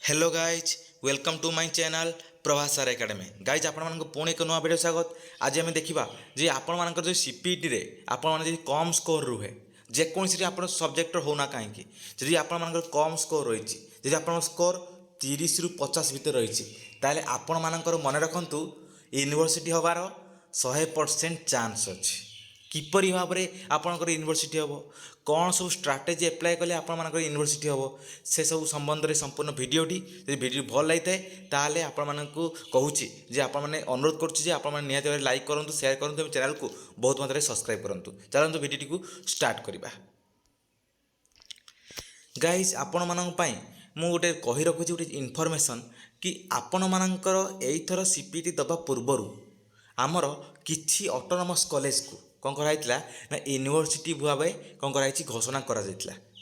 Hello guys welcome to my channel Prabhas sir academy guys आपण पुणी एक नुआ वीडियो स्वागत। आज आम देखा जे आपण मान जो सीपीटी रे आपण मैंने कम स्कोर रुहे जेकोसी आप सब्जेक्ट होना कहीं जी आपण कम स्कोर रही जी आप स्कोर 30 रु 50 भितर रही ताले आपण मानकर मन रखु यूनिवर्सिटी हबार 100% चांस अच्छी किपरि भाव में आपणकर यूनिवर्सिटी हम कौन सब स्ट्राटेजी एप्लाय कले आपर यूनिवर्सिटी हम से सब संबंध में संपूर्ण भिडटी जो भिडियो भल लगी ताल आपण कहूँ जे आपने अनुरोध करुँचे निहत लाइक करूँ शेयर करूँ चैनल को बहुत मात्रा सब्सक्राइब करूँ। चलते भिडियो को स्टार्ट करवा। गाइज आपण मानी मु गोटे कही रखुची गोटे इनफर्मेसन कि आपण मानकर एथर सीपीटी दबा पूर्वर आमर किछि ऑटोनोमस कॉलेज को कौन कराई ना यूनिवर्सिटी भाव कौन कराई घोषणा करा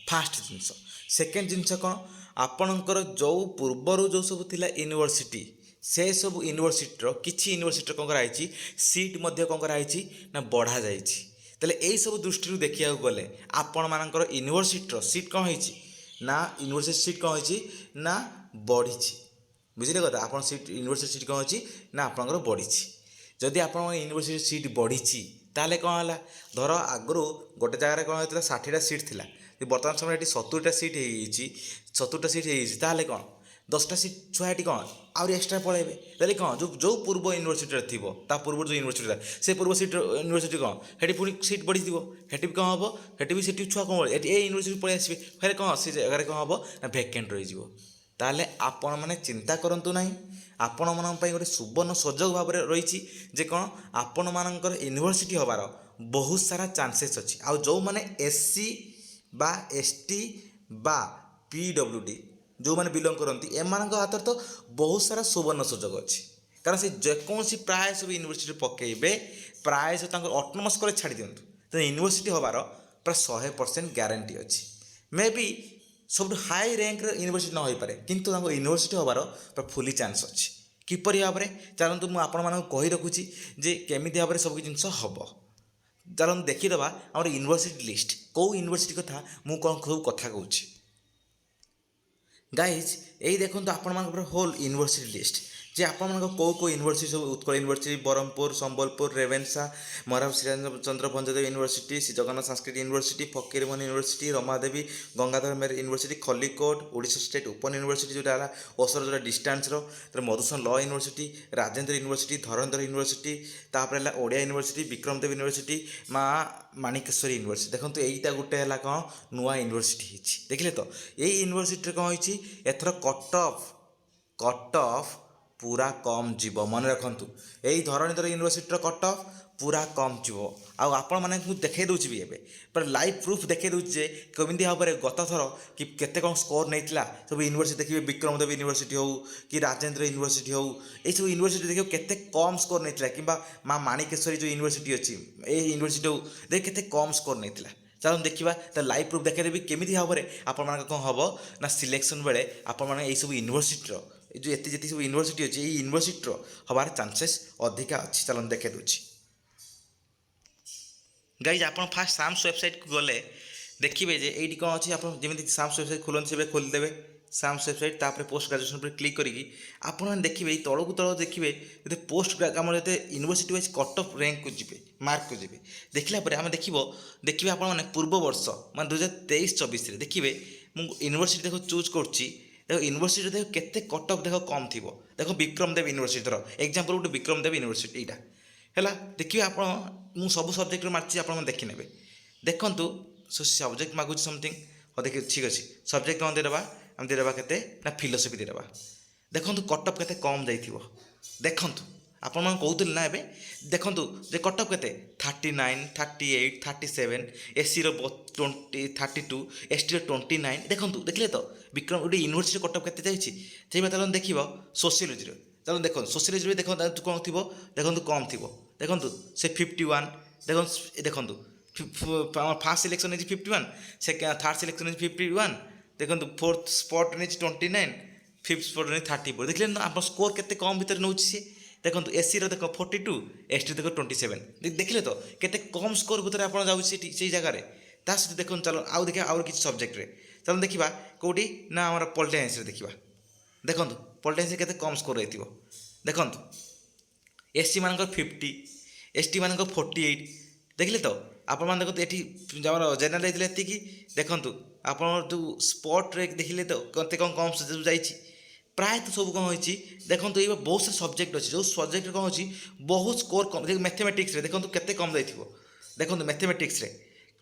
फास्ट जिनस। सेकेंड जिनस कौन आपणकर जो पूर्वर जो सब थिला यूनिवर्सिटी से सब यूनिवर्सिटी किछि यूनिवर्सिटी कौन कराई सीट मध्य कौन कराई ना बढ़ा जाइछि। ताले एई सब दृष्टि देखिया गले आपण मानकर यूनिवर्सिटी सीट कौन होइछि ना यूनिवर्सिटी सीट कौन होइछि ना बढ़ी बुझिले कथा आप सीट यूनिवर्सिटी सीट कौन होइछि ना आपणकर बढ़ी। जदि आप यूनिवर्सिटी सीट बढ़ी ताले कौन है धर आगु गोटे जगार कौन होता 60टा सीट थिला बर्तमान समय ये 70टा सीट हो 70टा सीट हो कौन 10टा सीट छुआ ये कौन आउरी एक्सट्रा पलैबे ताले कौन जो जो पूर्व यूनिवर्सिटी थी पूर्व जो यूनिवर्सिटी से पूर्व सीट यूनिवर्सिटी कौन हेटी पुणी सीट बढ़ी हेटी भी कौन हम हेटी भी सीट छुआ कौन ए यूनिवर्सिटी पलि आसबे फिर कौन से जगह कौन हम ना भैकेंट रही ताले आपण मैंने चिंता करंतु नहीं आपण मान गोटे सुवर्ण सुजोग भाव में रही जे कौन आपण मानकर यूनिवर्सिटी हबार बहुत सारा चांसेस अच्छी आउ जो मैंने एससी बा एसटी बा पीडब्ल्यूडी जो मैंने बिलोंग करती एम हाथ तो बहुत सारा सुवर्ण सुजोग अच्छी कारण से जेकोसी प्राय सब यूनिवर्सिटी पकेबे प्राय सब ऑटोनोमस कॉलेज छाड़ी दिंतु तो यूनिवर्सिटी हबार प्राय 100% ग्यारंटी अच्छी मे बी सब हाई रैंक यूनिवर्सिटी न हो पारे किंतु यूनिवर्सिटी हबार फुली चांस अच्छी किपरि भाव में चलतु मुझे आपण कही रखुची जे केमिति भाव में सब जिनस हम चलते देखीदे आम यूनिवर्सिटी लिस्ट कौ यूनिवर्सिटी कथा मु कौन सब कथा कहूँ गाइज यही देखो आपण होल यूनिवर्सिटी लिस्ट जे आप कौ यूनिवर्सिटी सब Utkal university Berhampur Sambalpur Ravenshaw Maharaja Srichandra Bhanjadeo university Shri Jagannath Sanskrit university Fakirmohan university Ramadevi Gangadhar Meher university Khallikote Odisha state open university जोटा है ओसर जो distance Madhusudan law university Rajendra university Dharendra university तापर ओडिया यूनिवर्सिटी विक्रमदेव यूनिवर्सिटी माँ माणिकेश्वरी यूनिवर्सिटी देखो यहीटा गोटे है कौन नुआ यूनिवर्सिटी देखिले तो यही यूनिवर्सिटी कौन होती एथर कट ऑफ पूरा कम जीव मन रखु यही धरणीधर यूनिवर्सिटी कट ऑफ पूरा कम जीव आपण मैंने देखा दूसरी भी एवं पर लाइव प्रूफ देखा दूसरे कमी भाव में गत थर कि केते कौन स्कोर नहीं सब यूनिवर्सिटी देखिए विक्रमदेव यूनिवर्सिटी हो कि राजेंद्र यूनिवर्सिटी हो ये सब यूनिवर्सिटी देखिए केते कम स्कोर नहीं कि माँ माणिकेश्वरी जो यूनिवर्सिटी अच्छी ये यूनिवर्सिटी हो देख केते कम स्कोर नहीं चलो देखा तो लाइव प्रूफ देखेदेवी केमी भाव में आपण कौन हम ना सिलेक्शन बेले आपण सब यूनिवर्सिटी जो एत जी सब यूनिवर्सिटी अच्छी यूनिवर्सिटी हबार चांसेस अधिका अच्छी चलो देखे दूसरी। गाइज आप फास्ट साम्स वेबसाइट को गले देखिए जे ये कौन अच्छी आप जमी साम्स वेबसाइट खोलते से खोलीदेवे साम्स वेबसाइट तापर पोस्ट ग्रेजुएशन पर क्लिक करी आपने देखिए तौक तौक देखिए जो पोस्ट आम जो university wise cut off rank को जी मार्क को जी देखला आम देखिए आपने पूर्व वर्ष मैं 2023-24 देखिए मुझे यूनिवर्सिटी देख चूज करुँची देखो यूनिवर्सिटी देख केते कट ऑफ देख कम थी देखो विक्रमदेव यूनिवर्सिटी धर एग्जांपल गोटे विक्रमदेव यूनिवर्सिटी यहाँ है देखिए आप सब सब्जेक्ट मार्ची आप देखने देखूँ सब्जेक्ट मागुच समथिंग हाँ देखिए ठीक अच्छे सब्जेक्ट कौन देदेबा आम देदेबा के ना फिलोसफी देदेबा देखूँ कट ऑफ के कम जाइए देखूँ आपण कहते ना ए देखूँ जे कट ऑफ के 39 38 37 एससी 32 एसटी 29 देखूँ देखिले तो विक्रम गोटे यूनिवर्सिटी कट ऑफ के चलो देख सोशियोलॉजी चलो देखो सोशियोलॉजी देखो कौन थी देखो कम थी देखो से 51 देखो फास्ट सिलेक्शन है 51 सेकेंड थर्ड सिलेक्शन है 51 देखो फोर्थ स्पॉट नहीं 29 फिफ्थ स्पॉट नहीं 34 देखिए ना आप स्कोर के कम भितर नौ सी देखो एससी देख 42 एसटी देख 27 देखिले तो केते कम स्कोर भितर आप जाऊँगी जगार ता सहित देखो चलो आउ देखिए आउ किसी सब्जेक्ट चलो देखा कौटी ना आम पॉलिटिकल साइंस देखा ଦେଖନ୍ତୁ ପଲିଟିକାଲ୍ସରେ କେତେ କମ୍ ସ୍କୋର୍ ରହିଥିବ। ଦେଖନ୍ତୁ ଏସ୍ ସି ମାନଙ୍କର 50, ଏସ୍ ଟି ମାନଙ୍କର 48, ଦେଖିଲେ ତ ଆପଣମାନେ ଦେଖନ୍ତୁ ଏଠି ଆମର ଜେନେରାଲ୍ ହେଇଥିଲେ ଏତିକି। ଦେଖନ୍ତୁ ଆପଣଙ୍କର ଯେଉଁ ସ୍ପଟ୍ରେ ଦେଖିଲେ ତ କେତେ କ'ଣ କମ୍ ଯାଇଛି। ପ୍ରାୟତଃ ସବୁ କ'ଣ ହୋଇଛି ଦେଖନ୍ତୁ, ଏଇ ବହୁତ ସାରା ସବଜେକ୍ଟ ଅଛି ଯେଉଁ ସବଜେକ୍ଟରେ କ'ଣ ହେଉଛି ବହୁତ ସ୍କୋର୍ କମ୍। ମ୍ୟାଥମେଟିକ୍ସରେ ଦେଖନ୍ତୁ କେତେ କମ୍ ଯାଇଥିବ। ଦେଖନ୍ତୁ ମ୍ୟାଥମେଟିକ୍ସରେ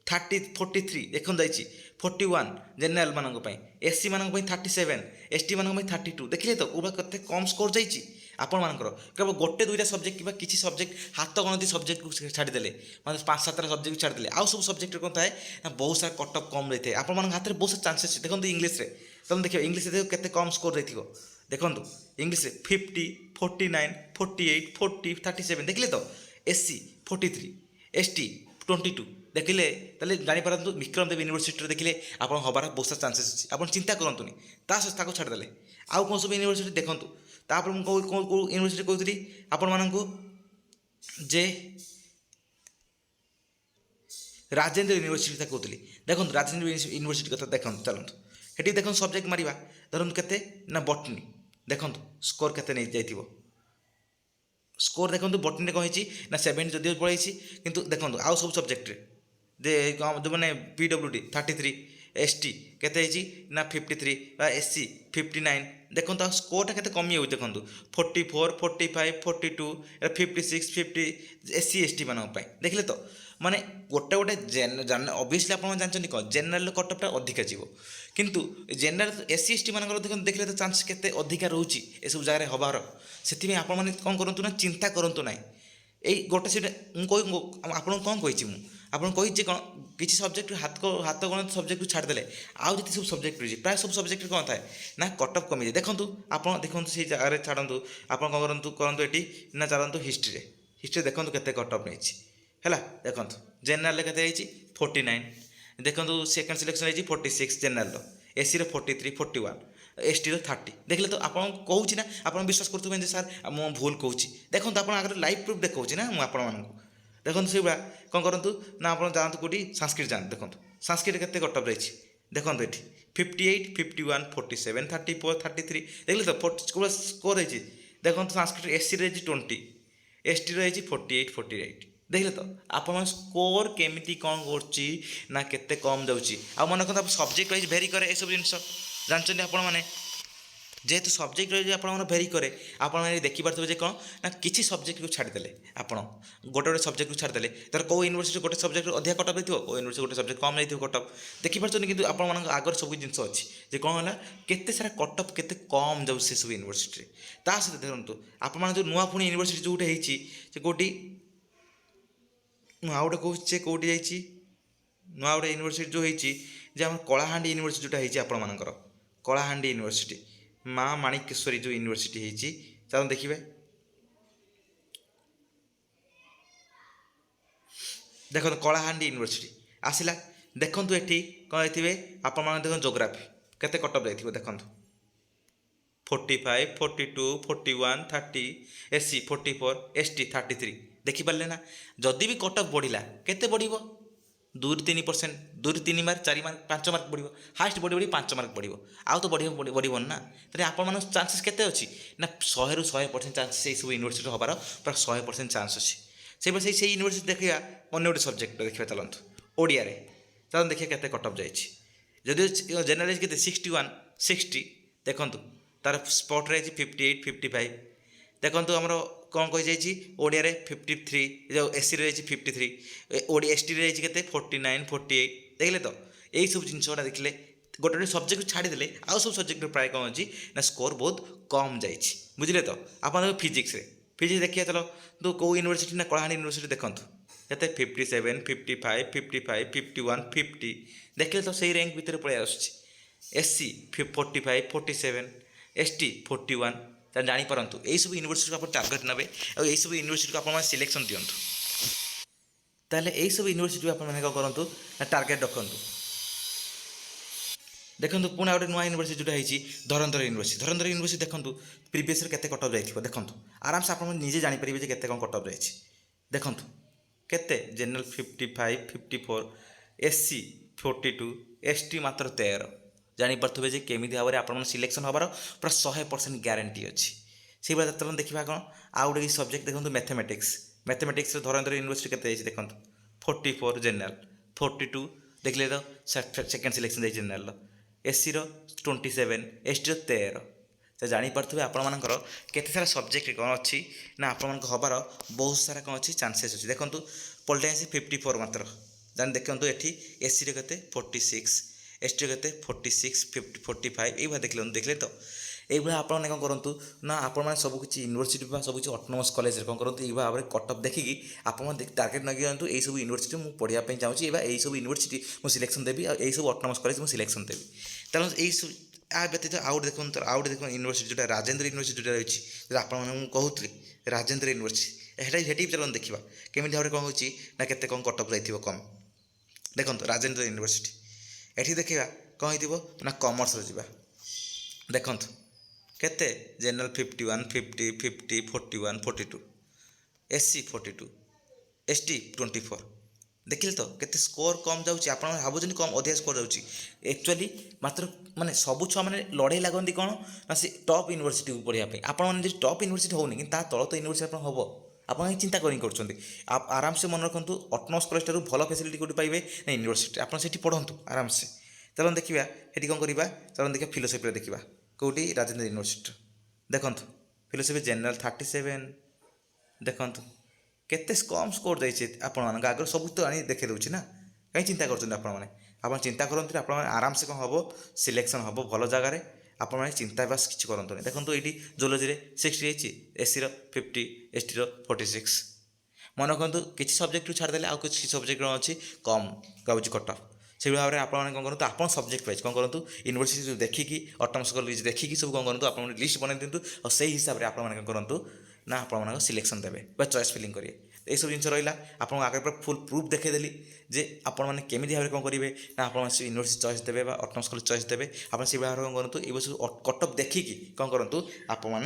43 ଦେଖନ୍ତୁ ଯାଇଛି 41 ଜେନେରାଲ୍ ମାନଙ୍କ ପାଇଁ, ଏସ୍ ସି ମାନଙ୍କ ପାଇଁ 37, ଏସ୍ ଟି ମାନଙ୍କ ପାଇଁ 32। ଦେଖିଲେ ତ କୋଉଟା କେତେ କମ୍ ସ୍କୋର୍ ଯାଇଛି ଆପଣମାନଙ୍କର। କେବଳ ଗୋଟେ ଦୁଇଟା ସବଜେକ୍ଟ କିମ୍ବା କିଛି ସବଜେକ୍ଟ ହାତ ଗଣତି ସବଜେକ୍ଟକୁ ଛାଡ଼ିଦେଲେ, ମାନେ 5-7ଟା ସବଜେକ୍ଟ ଛାଡ଼ିଦେଲେ ଆଉ ସବୁ ସବଜେକ୍ଟରେ କ'ଣ ଥାଏ ନା ବହୁତ ସାରା କଟ୍ ଅଫ୍ କମ୍ ରହିଥାଏ। ଆପଣମାନଙ୍କ ହାତରେ ବହୁତ ସାରା ଚାନ୍ସେସ୍ ଅଛି। ଦେଖନ୍ତୁ ଇଂଲିଶରେ ତୁମେ ଦେଖିବ, ଇଂଲିଶରେ କେତେ କମ୍ ସ୍କୋର୍ ରହିଥିବ। ଦେଖନ୍ତୁ ଇଂଲିଶରେ 50, 49, 48, 40, 37 ଦେଖିଲେ ତ। ଏସ୍ ସି 43, ଏସ୍ ଟି 22 ଦେଖିଲେ। ତାହେଲେ ଜାଣିପାରନ୍ତୁ ବିକ୍ରମ ଦେବ ୟୁନିଭର୍ସିଟିରେ ଦେଖିଲେ ଆପଣ ହେବାର ବହୁତ ସାରା ଚାନ୍ସେସ୍ ଅଛି। ଆପଣ ଚିନ୍ତା କରନ୍ତୁନି, ତା ସହିତ ତାକୁ ଛାଡ଼ିଦେଲେ ଆଉ କ'ଣ ସବୁ ୟୁନିଭର୍ସିଟି ଦେଖନ୍ତୁ। ତାପରେ ମୁଁ କେଉଁ ୟୁନିଭର୍ସିଟି କହୁଥିଲି ଆପଣମାନଙ୍କୁ, ଯେ ରାଜେନ୍ଦ୍ର ୟୁନିଭର୍ସିଟି କଥା କହୁଥିଲି। ଦେଖନ୍ତୁ ରାଜେନ୍ଦ୍ର ୟୁନିଭର୍ସିଟି କଥା ଦେଖନ୍ତୁ, ଚାଲନ୍ତୁ ସେଠି ଦେଖନ୍ତୁ ସବଜେକ୍ଟ ମାରିବା। ଧରନ୍ତୁ କେତେ ନା ବଟନୀ, ଦେଖନ୍ତୁ ସ୍କୋର୍ କେତେ ନେଇଯାଇଥିବ। ସ୍କୋର୍ ଦେଖନ୍ତୁ ବଟନୀରେ କ'ଣ ହେଇଛି ନା 70 ଯଦିଓ ପଳେଇଛି, କିନ୍ତୁ ଦେଖନ୍ତୁ ଆଉ ସବୁ ସବଜେକ୍ଟରେ ଯେ ଯେଉଁମାନେ PWD 33, ଏସ୍ ଟି କେତେ ହେଇଛି ନା 53 ବା ଏସ୍ ସି 59। ଦେଖନ୍ତୁ ଆଉ ସ୍କୋର୍ଟା କେତେ କମିଯାଉଛି। ଦେଖନ୍ତୁ 44, 45, 42, 56, 50 ଏସ୍ ସି ଏସ୍ ଟି ମାନଙ୍କ ପାଇଁ ଦେଖିଲେ ତ। ମାନେ ଗୋଟେ ଅବଭିୟସ୍ଲି ଆପଣ ଜାଣିଛନ୍ତି କ'ଣ ଜେନେରାଲ୍ କଟ୍ଅଫ୍ଟା ଅଧିକା ଯିବ, କିନ୍ତୁ general S C S T ମାନଙ୍କର ଦେଖିଲେ ତ ଚାନ୍ସ କେତେ ଅଧିକା ରହୁଛି ଏସବୁ ଜାଗାରେ ହେବାର। ସେଥିପାଇଁ ଆପଣମାନେ କ'ଣ କରନ୍ତୁ ନା ଚିନ୍ତା କରନ୍ତୁ ନାହିଁ। ଏଇ ଗୋଟେ ସେଟା ମୁଁ ଆପଣଙ୍କୁ କ'ଣ କହିଛି, ମୁଁ ଆପଣଙ୍କୁ କହିଛି କ'ଣ କିଛି ସବଜେକ୍ଟ ହାତ ଗଣତି ସବଜେକ୍ଟକୁ ଛାଡ଼ିଦେଲେ ଆଉ ଯେତେ ସବୁ ସବଜେକ୍ଟ ରହିଛି ପ୍ରାୟ ସବୁ ସବଜେକ୍ଟରେ କ'ଣ ଥାଏ ନା କଟ୍ ଅଫ୍ କମିଯାଏ। ଦେଖନ୍ତୁ ଆପଣ ଦେଖନ୍ତୁ ସେଇ ଜାଗାରେ ଛାଡ଼ନ୍ତୁ, ଆପଣ କ'ଣ କରନ୍ତୁ ଏଠି ନା ଚାଲନ୍ତୁ ହିଷ୍ଟ୍ରିରେ ଦେଖନ୍ତୁ କେତେ କଟ୍ ଅଫ୍ ନେଇଛି ହେଲା। ଦେଖନ୍ତୁ ଜେନେରାଲ୍ରେ କେତେ ହେଇଛି 49, ଦେଖନ୍ତୁ ସେକେଣ୍ଡ ସିଲେକ୍ସନ୍ ହେଇଛି 46 ଜେନେରାଲ୍ର, ଏସିର 43, 41, ଏସ୍ଟିର 30। ଦେଖିଲେ ତ ଆପଣଙ୍କୁ କହୁଛି ନା, ଆପଣ ବିଶ୍ୱାସ କରୁଥିବେ ଯେ ସାର୍ ମୁଁ ଭୁଲ କହୁଛି। ଦେଖନ୍ତୁ ଆପଣ ଆଗରେ ଲାଇଭ୍ ପ୍ରୁଫ୍ ଦେଖାଉଛି ନା ମୁଁ ଆପଣମାନଙ୍କୁ। ଦେଖନ୍ତୁ ସେଇଭଳିଆ କ'ଣ କରନ୍ତୁ ନା ଆପଣ ଯାଆନ୍ତୁ କେଉଁଠି ସାଂସ୍କ୍ରିଟ୍ ଯାଆନ୍ତୁ। ଦେଖନ୍ତୁ ସାଂସ୍କ୍ରିଟ୍ କେତେ କଟ୍ ଅଫ୍ ରହିଛି ଦେଖନ୍ତୁ ଏଠି 58, 51, 47, 34, 33 ଦେଖିଲେ ତ ସ୍କୋର୍ ହେଇଛି। ଦେଖନ୍ତୁ ସାଂସ୍କ୍ରିଟ୍ ଏସ୍ସିରେ ହେଇଛି 20, ଏସ୍ଟିର ହେଇଛି 48, 48 ଦେଖିଲେ ତ। ଆପଣ ସ୍କୋର୍ କେମିତି କ'ଣ କରୁଛି ନା କେତେ କମ୍ ଯାଉଛି। ଆଉ ମନେ ରଖନ୍ତୁ ସବଜେକ୍ଟ ୱାଇଜ୍ ଭେରି କରେ ଏସବୁ ଜିନିଷ ଜାଣିଛନ୍ତି ଆପଣମାନେ। ଯେହେତୁ ସବଜେକ୍ଟ ୱାଇଜ୍ ଆପଣଙ୍କର ଭେରି କରେ, ଆପଣମାନେ ଦେଖିପାରୁଥିବେ ଯେ କ'ଣ ନା କିଛି ସବଜେକ୍ଟକୁ ଛାଡ଼ିଦେଲେ, ଆପଣ ଗୋଟେ ସବଜେକ୍ଟକୁ ଛାଡ଼ିଦେଲେ ଧର କେଉଁ ୟୁନିଭର୍ସିଟି ଗୋଟେ ସବଜେକ୍ଟରୁ ଅଧିକା କଟ୍ ଅଫ୍ ହେଇଥିବ, କେଉଁ ୟୁନିଭର୍ସିଟି ଗୋଟେ ସବଜେକ୍ଟ କମ୍ ଯାଇଥିବ କଟ୍ ଅଫ୍। ଦେଖିପାରୁଛନ୍ତି କିନ୍ତୁ ଆପଣମାନଙ୍କ ଆଗରେ ସବୁ ଜିନିଷ ଅଛି ଯେ କ'ଣ ହେଲା କେତେ ସାରା କଟ୍ ଅଫ୍ କେତେ କମ୍ ଯାଉଛି ସେସବୁ ୟୁନିଭର୍ସିଟିରେ। ତା ସହିତ ଦେଖନ୍ତୁ ଆପଣମାନେ ଯେଉଁ ନୂଆ ପୁଣି ୟୁନିଭର୍ସିଟି ଯେଉଁଟା ହେଇଛି ସେ କେଉଁଠି, ମୁଁ ଆଉ ଗୋଟେ କହୁଛି ଯେ କେଉଁଠି ଯାଇଛି, ନୂଆ ଗୋଟେ ୟୁନିଭର୍ସିଟି ଯେଉଁ ହେଇଛି ଯେ ଆମର କଳାହାଣ୍ଡି ୟୁନିଭର୍ସିଟି ଯେଉଁଟା ହେଇଛି ଆପଣମାନଙ୍କର, କଳାହାଣ୍ଡି ୟୁନିଭର୍ସିଟି ମା ମାଣିକେଶ୍ୱରୀ ଯେଉଁ ୟୁନିଭର୍ସିଟି ହେଇଛି ଚାଲନ୍ତୁ ଦେଖିବେ। ଦେଖନ୍ତୁ କଳାହାଣ୍ଡି ୟୁନିଭର୍ସିଟି ଆସିଲା। ଦେଖନ୍ତୁ ଏଠି କ'ଣ ହେଇଥିବେ ଆପଣମାନେ ଦେଖନ୍ତୁ ଜୋଗ୍ରାଫି କେତେ କଟ୍ ଅଫ୍ ଯାଇଥିବ। ଦେଖନ୍ତୁ 45, 42, 41, 30, ଏସ୍ ସି 44, ଏସ୍ ଟି 33 ଦେଖିପାରିଲେ ନା। ଯଦି ବି କଟ୍ ଅଫ୍ ବଢ଼ିଲା କେତେ ବଢ଼ିବ 2-3%, 2-3 ମାର୍କ, 4 ମାର୍କ, 5 ମାର୍କ ବଢ଼ିବ। ହାଏଷ୍ଟ ବଢ଼ି 5 ମାର୍କ ବଢ଼ିବ, ଆଉ ତ ବଢ଼ିବନି ନା। ତେଣୁ ଆପଣମାନଙ୍କ ଚାନ୍ସେସ୍ କେତେ ଅଛି ନା 100ରୁ 100% ଚାନ୍ସେସ୍ ଏଇସବୁ ୟୁନିଭର୍ସିଟି ହେବାର ପୁରା 100% ଚାନ୍ସ ଅଛି। ସେହିଭଳି ସେଇ ୟୁନିଭର୍ସିଟି ଦେଖିବା। ଅନ୍ୟ ଗୋଟେ ସବଜେକ୍ଟ ଦେଖିବା ଚାଲନ୍ତୁ ଓଡ଼ିଆରେ, ଚାଲନ୍ତୁ ଦେଖିବା କେତେ କଟ୍ ଅଫ୍ ଯାଇଛି। ଯଦିଓ ଜେନେରାଲ୍ କେତେ 61, 60 ଦେଖନ୍ତୁ ତାର ସ୍ପଟ୍ରେ ହେଇଛି 58, 55 ଦେଖନ୍ତୁ ଆମର କ'ଣ କହିଯାଇଛି ଓଡ଼ିଆରେ 53, ଯେଉଁ ଏସ୍ସିରେ ହେଇଛି 53, ଏସ୍ଟିରେ ହେଇଛି କେତେ 49, 48 ଦେଖିଲେ ତ। ଏଇସବୁ ଜିନିଷ ଗୁଡ଼ା ଦେଖିଲେ ଗୋଟେ ଗୋଟେ ସବଜେକ୍ଟ ଛାଡ଼ିଦେଲେ ଆଉ ସବୁ ସବଜେକ୍ଟରେ ପ୍ରାୟ କ'ଣ ଅଛି ନା ସ୍କୋର୍ ବହୁତ କମ୍ ଯାଇଛି, ବୁଝିଲେ ତ। ଆପଣ ଫିଜିକ୍ସ ଦେଖିବା ଚାଲ କେଉଁ ୟୁନିଭର୍ସିଟି ନା କଳାହାଣ୍ଡି ୟୁନିଭର୍ସିଟି ଦେଖନ୍ତୁ କେତେ 57, 55, 55, 51, 50 ଦେଖିଲେ ତ ସେଇ ର୍ୟାଙ୍କ ଭିତରେ ପଳେଇ ଆସୁଛି। S C 45, 47, S T 41। ତାହେଲେ ଜାଣିପାରନ୍ତୁ ଏଇସବୁ ୟୁନିଭର୍ସିଟିକୁ ଆପଣ ଟାର୍ଗେଟ୍ ନେବେ ଆଉ ଏଇସବୁ ୟୁନିଭର୍ସିଟିକୁ ଆପଣମାନେ ସିଲେକ୍ସନ୍ ଦିଅନ୍ତୁ। ତାହେଲେ ଏଇସବୁ ୟୁନିଭର୍ସିଟିକୁ ଆପଣମାନେ କ'ଣ କରନ୍ତୁ ନା ଟାର୍ଗେଟ୍ ରଖନ୍ତୁ। ଦେଖନ୍ତୁ ପୁଣି ଆଉ ଗୋଟେ ନୂଆ ୟୁନିଭର୍ସିଟି ଯେଉଁଟା ହେଇଛି ଧରଣଧର ୟୁନିଭର୍ସିଟି ଦେଖନ୍ତୁ ପ୍ରିଭିୟସ୍ରେ କେତେ କଟ୍ ଅଫ୍ ଯାଇଥିବ। ଦେଖନ୍ତୁ ଆରାମସେ ଆପଣ ନିଜେ ଜାଣିପାରିବେ ଯେ କେତେ କ'ଣ କଟ୍ ଅଫ୍ ଯାଇଛି। ଦେଖନ୍ତୁ କେତେ general 55, 54, S C 42, S T ମାତ୍ର 13 ଜାଣିପାରୁଥିବେ ଯେ କେମିତି ଭାବରେ ଆପଣମାନେ ସିଲେକ୍ସନ୍ ହେବାର ପୁରା 100% ଗ୍ୟାରେଣ୍ଟି ଅଛି। ସେଇଭଳିଆ ଯେତେବେଳେ ଦେଖିବା କ'ଣ ଆଉ ଗୋଟେ ସବଜେକ୍ଟ ଦେଖନ୍ତୁ ମ୍ୟାଥମେଟିକ୍ସରେ ଧରଣୀଧର ୟୁନିଭର୍ସିଟି କେତେ ହେଇଛି ଦେଖନ୍ତୁ 44 ଜେନେରାଲ 42 ଦେଖିଲେ ତ ସେକେଣ୍ଡ ସିଲେକ୍ସନ୍ ଯାଇଛି ଜେନେରାଲର ଏସିର 27 ଏସଟିର 13 ତ ଜାଣିପାରୁଥିବେ ଆପଣମାନଙ୍କର କେତେ ସାରା ସବଜେକ୍ଟ କ'ଣ ଅଛି ନା ଆପଣମାନଙ୍କ ହେବାର ବହୁତ ସାରା କ'ଣ ଅଛି ଚାନ୍ସେସ୍ ଅଛି। ଦେଖନ୍ତୁ ପଲିଟାନ୍ସ 54 ମାତ୍ର ଦେଖନ୍ତୁ ଏଠି ଏସିରେ କେତେ 46 ଏସଟିର କେତେ 46 45 ଏଇଭଳିଆ ଦେଖିଲେ ତ এইভাবে আপনার কম করতু না আপনার সবুকিছি ইউনিভার্সিটি বা সবুকিছি অটোনোমস কলেজের কম করতু এই ভাবে কট অফ দেখি আপনার টার্গেট লগাই দিও এইসব ইউনিভার্সিটি মু পড়া চাହୁছি বা এইসব ইউনিভার্সিটি মু সিলেকশন দেবি আর এইসব অটোনোমস কলেজ মু সিলেকশন দেবি তাহলে এইসব ব্যতীত আউট দেখুন ইউনিভার্সিটি যেটা রাজেন্দ্র ইউনিভার্সিটি যেটা রয়েছে যেটা আপনার কହୁଥିଲି রাজেন্দ্র ইউনিভার্সিটি সেটি চলুন দেখা কেমিতি ভাবে কম হচ্ছে না কেতে কম কট অফ যাই কম দেখুন রাজেন্দ্র ইউনিভার্সিটি এটি দেখা কম হয়ে না কমর্সরে যা দেখুন কেতে জেনারেল 51 50 50 41 42 এসসি 42 এসটি 24 ଦେଖିଲେ ତ କେତେ ସ୍କୋର କମ୍ ଯାଉଛି ଆପଣ ଭାବୁଛନ୍ତି କମ୍ ଅଧିକା ସ୍କୋର ଯାଉଛି ଆକ୍ଚୁଆଲି ମାତ୍ର ମାନେ ସବୁ ଛୁଆମାନେ ଲଢ଼େଇ ଲାଗନ୍ତି କ'ଣ ନା ସେ ଟପ୍ ୟୁନିଭର୍ସିଟିକୁ ପଢ଼ିବା ପାଇଁ ଆପଣମାନେ ଯଦି ଟପ୍ ୟୁନିଭର୍ସିଟି ହେଉନି କିନ୍ତୁ ତା ତଳ ତ ୟୁନିଭର୍ସିଟି ଆପଣ ହେବ ଆପଣ ହିଁ ଚିନ୍ତା କରିକି କରୁଛନ୍ତି ଆରାମସେ ମନେ ରଖନ୍ତୁ ଅଟୋନମସ୍ କଲେଜଠାରୁ ଭଲ ଫ୍ୟାସିଲିଟି କେଉଁଠି ପାଇବେ ନା ୟୁନିଭର୍ସିଟି ଆପଣ ସେଠି ପଢ଼ନ୍ତୁ ଆରାମସେ ଚାଲନ୍ତୁ ଦେଖିବା ସେଠି କ'ଣ କରିବା ଚାଲନ୍ତୁ ଦେଖିବା ଫିଲୋସଫିରେ ଦେଖିବା କେଉଁଠି ରାଜେନ୍ଦ୍ର ୟୁନିଭର୍ସିଟିର ଦେଖନ୍ତୁ ଫିଲୋସଫି ଜେନେରାଲ 37 ଦେଖନ୍ତୁ କେତେ କମ୍ ସ୍କୋର ଯାଇଛି ଆପଣମାନଙ୍କ ଆଗରେ ସବୁ ତ ଆଣି ଦେଖାଇ ଦେଉଛି ନା କାହିଁ ଚିନ୍ତା କରୁଛନ୍ତି ଆପଣମାନେ ଆପଣ ଚିନ୍ତା କରନ୍ତୁ ଆପଣମାନେ ଆରାମସେ କ'ଣ ହେବ ସିଲେକ୍ସନ୍ ହେବ ଭଲ ଜାଗାରେ ଆପଣମାନେ ଚିନ୍ତା ବାସ୍ କିଛି କରନ୍ତୁନି ଦେଖନ୍ତୁ ଏଇଠି ଜୁଲୋଜିରେ 60 ହେଇଛି ଏସିର 50 ଏସଟିର 46 ମନେ ରଖନ୍ତୁ କିଛି ସବଜେକ୍ଟରୁ ଛାଡ଼ିଦେଲେ ଆଉ କିଛି ସବଜେକ୍ଟ ଅଛି କମ୍ ଗାଉଛି କଟ ଅଫ୍ ସେଇଭଳି ଭାବରେ ଆପଣମାନେ କ'ଣ କରନ୍ତୁ ଆପଣ ସବଜେକ୍ଟ ୱାଇଜ୍ କ'ଣ କରନ୍ତୁ ୟୁନିଭର୍ସିଟି ଦେଖିକି ଅଟୋନମସ୍ କଲେଜ ଦେଖିକି ସବୁ କ'ଣ କରନ୍ତୁ ଆପଣ ଲିଷ୍ଟ ବନେଇ ଦିଅନ୍ତୁ ଆଉ ସେଇ ହିସାବରେ ଆପଣମାନେ କ'ଣ କରନ୍ତୁ ନା ଆପଣମାନଙ୍କ ସିଲେକ୍ସନ୍ ଦେବେ ବା ଚଏସ୍ ଫିଲିଂ କରିବେ এইসব জিনিস রহিলা আপনার আগে পুরা ফুল প্রুফ দেখাইদেলি যে আপনার কেমিতি ভাবে কম করবে না আপনার ইউনিভার্সিটি চয়েস দেবে বা অটোনমস কলেজ চয়েস দেবে আপনার সেই ভাবে কম করতু এই বছর কট অফ দেখিকি কম করতু আপনার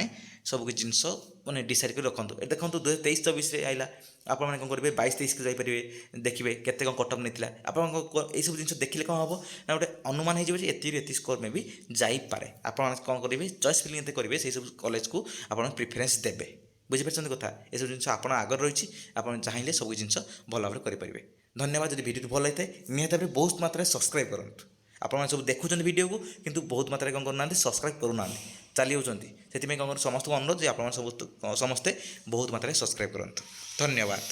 सबकि जिनस मैंने डिसाइड कर रखु ये देखो 2023-24 आइला आपने कौन करेंगे 22-23 को जापरेंगे देखिए केते कौन कट अफ नहीं आप सब जिन देखिले कौन हम ना गोटे अनुमान हो एति स्कोर में भी जापे आप कौन करेंगे चॉइस फिलिंग करेंगे से सब कॉलेज को आप प्रिफरेन्स देवे बुझीपार कथा ये सब जिन आप आगर रही आप चाहिए सब जिन भल भाव करेंगे। धन्यवाद। जब वीडियो भल होता है निहत भाव बहुत मात्रा सब्सक्राइब करूँ आप सब देखुं वीडियो को किंतु बहुत मात्रा कौन करना सब्सक्राइब करूना चली होती से कौन समस्त अनुरोध आप समस्ते बहुत मात्रा सब्सक्राइब करूँ। धन्यवाद।